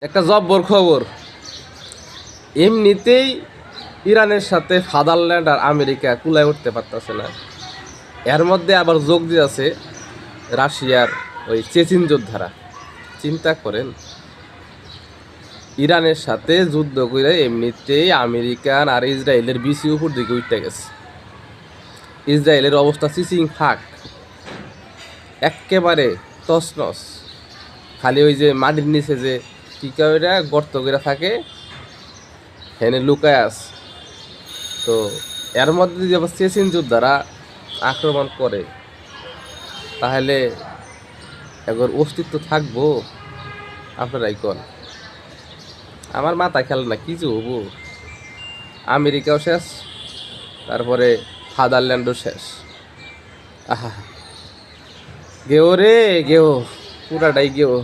একটা জব্বর খবর। এমনিতেই ইরানের সাথে ফাদারল্যান্ড আর আমেরিকা কুলায় উঠতে পারতেছে না, এর মধ্যে আবার যোগ দিয়েছে রাশিয়ার ওই চেচিন যোদ্ধারা। চিন্তা করেন, ইরানের সাথে যুদ্ধ করে এমনিতেই আমেরিকান আর ইসরায়েলের বেশি উপর দিকে উঠতে গেছে। ইসরায়েলের অবস্থা চিচিং ফাঁক, একেবারে তছনছ। খালি ওই যে মাটির নিচে যে কি কইরা গর্ত করে থাকে, হেনে লুকায় আছে। তো এর মধ্যে যদি আবার চেচিন যোদ্ধারা আক্রমণ করে, তাহলে একবার অস্তিত্ব থাকবো? আপনারাই কোন। আমার মাথা খেলে না, কিছু হবো। আমেরিকাও শেষ, তারপরে ফাদারল্যান্ডও শেষ। আহা, গেও রে গেও, পুরাটাই গেও।